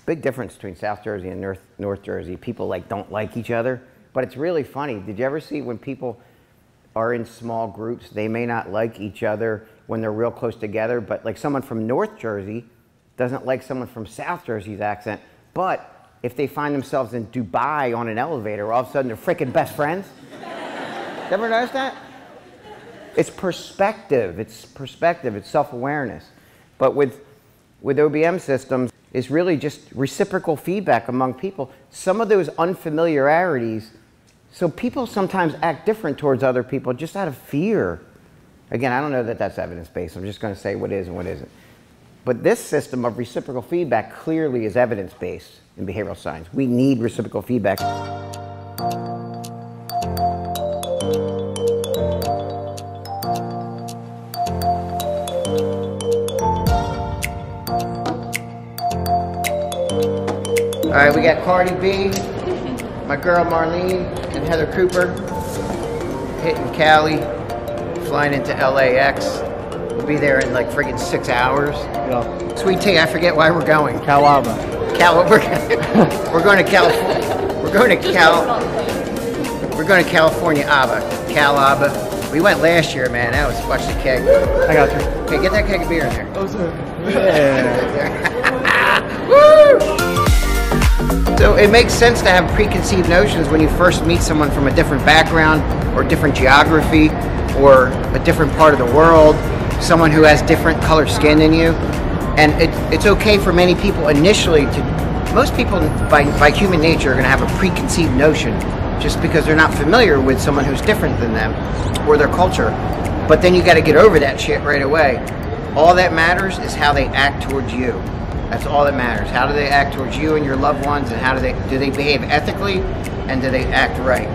Big difference between South Jersey and North Jersey. People like don't like each other, but it's really funny. Did you ever see when people are in small groups, they may not like each other when they're real close together, but like someone from North Jersey doesn't like someone from South Jersey's accent, but if they find themselves in Dubai on an elevator, all of a sudden they're freaking best friends? Ever notice that? It's perspective, it's self-awareness. But with OBM systems, it's really just reciprocal feedback among people. Some of those unfamiliarities, so people sometimes act different towards other people just out of fear. Again, I don't know that that's evidence-based. I'm just going to say what is and what isn't. But this system of reciprocal feedback clearly is evidence-based in behavioral science. We need reciprocal feedback. All right, we got Cardi B, my girl Marlene, and Heather Cooper hitting Cali, flying into LAX. We'll be there in like friggin' 6 hours. Yeah. Sweet tea, I forget why we're going. calABA. We're going to California. We're going to California ABA. calABA. We went last year, man. That was watch the keg. I got you. Okay, get that keg of beer in there. Oh, sir. Yeah. Woo! So it makes sense to have preconceived notions when you first meet someone from a different background or different geography or a different part of the world, someone who has different colored skin than you. And it's okay for many people initially most people by human nature are going to have a preconceived notion just because they're not familiar with someone who's different than them or their culture. But then you got to get over that shit right away. All that matters is how they act towards you. That's all that matters. How do they act towards you and your loved ones, and how do they behave ethically, and do they act right?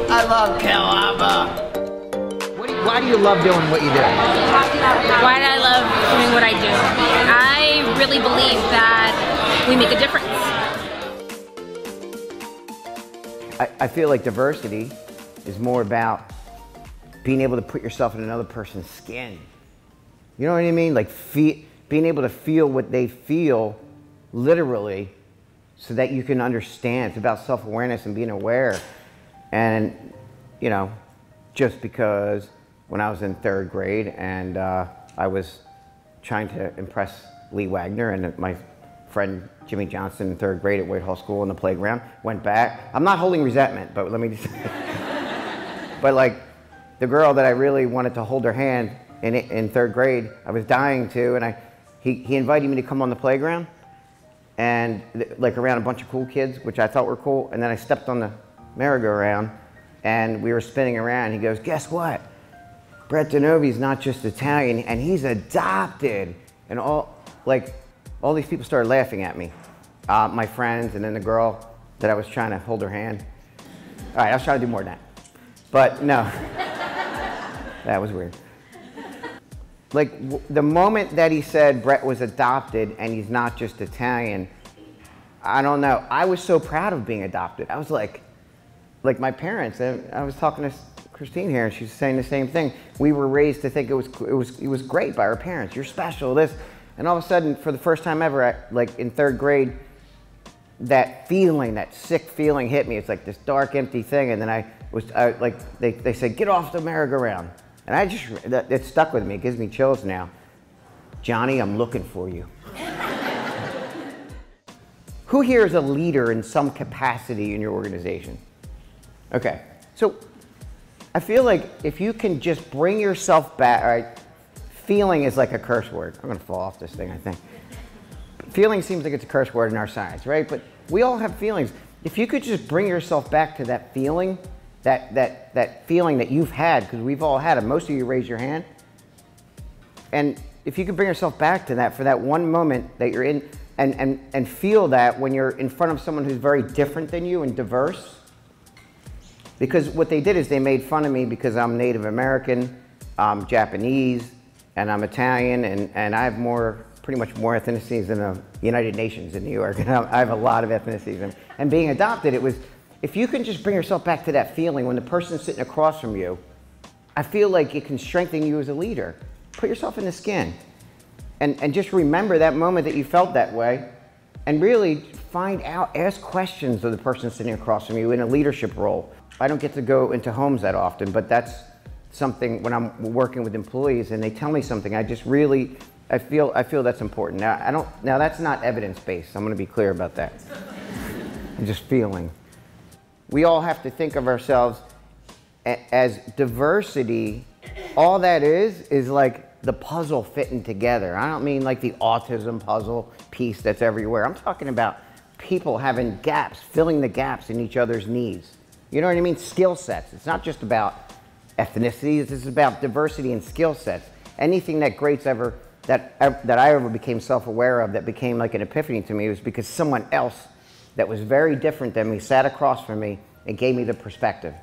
I love calABA. Why do you love doing what you do? Why do I love doing what I do? I really believe that we make a difference. I feel like diversity is more about being able to put yourself in another person's skin. You know what I mean? Like being able to feel what they feel literally so that you can understand. It's about self-awareness and being aware. And, you know, just because when I was in 3rd grade and I was trying to impress Lee Wagner and my friend Jimmy Johnson in 3rd grade at Whitehall School in the playground, went back. I'm not holding resentment, but let me just but like the girl that I really wanted to hold her hand in 3rd grade, I was dying to, and he invited me to come on the playground and like around a bunch of cool kids, which I thought were cool, and then I stepped on the merry-go-round and we were spinning around. He goes, guess what? Brett DiNovi's not just Italian, and he's adopted. And all these people started laughing at me. My friends, and then the girl that I was trying to hold her hand. All right, I was trying to do more than that. But no, that was weird. Like the moment that he said Brett was adopted and he's not just Italian, I don't know. I was so proud of being adopted. I was like my parents. I was talking to Christine here, and she's saying the same thing. We were raised to think it was great by our parents. You're special, this, and all of a sudden, for the first time ever, like in 3rd grade, that feeling, that sick feeling, hit me. It's like this dark, empty thing, and then they said, get off the merry-go-round, and it stuck with me. It gives me chills now. Johnny, I'm looking for you. Who here is a leader in some capacity in your organization? Okay, so I feel like if you can just bring yourself back, all right, feeling is like a curse word. I'm gonna fall off this thing, I think. Feeling seems like it's a curse word in our science, right? But we all have feelings. If you could just bring yourself back to that feeling, that feeling that you've had, because we've all had it. Most of you raise your hand. And if you could bring yourself back to that for that one moment that you're in, and feel that when you're in front of someone who's very different than you and diverse. Because what they did is they made fun of me because I'm Native American, I'm Japanese, and I'm Italian, and I have pretty much more ethnicities than the United Nations in New York. And I have a lot of ethnicities. And being adopted, it was, if you can just bring yourself back to that feeling when the person's sitting across from you, I feel like it can strengthen you as a leader. Put yourself in the skin. And just remember that moment that you felt that way, and really find out, ask questions of the person sitting across from you in a leadership role. I don't get to go into homes that often, but that's something when I'm working with employees and they tell me something, I just really, I feel that's important. Now that's not evidence-based. I'm going to be clear about that. I'm just feeling. We all have to think of ourselves as diversity. All that is like the puzzle fitting together. I don't mean like the autism puzzle piece that's everywhere. I'm talking about people having gaps, filling the gaps in each other's needs. You know what I mean? Skill sets. It's not just about ethnicities. It's about diversity and skill sets. Anything that that I ever became self-aware of, that became like an epiphany to me, was because someone else that was very different than me sat across from me and gave me the perspective.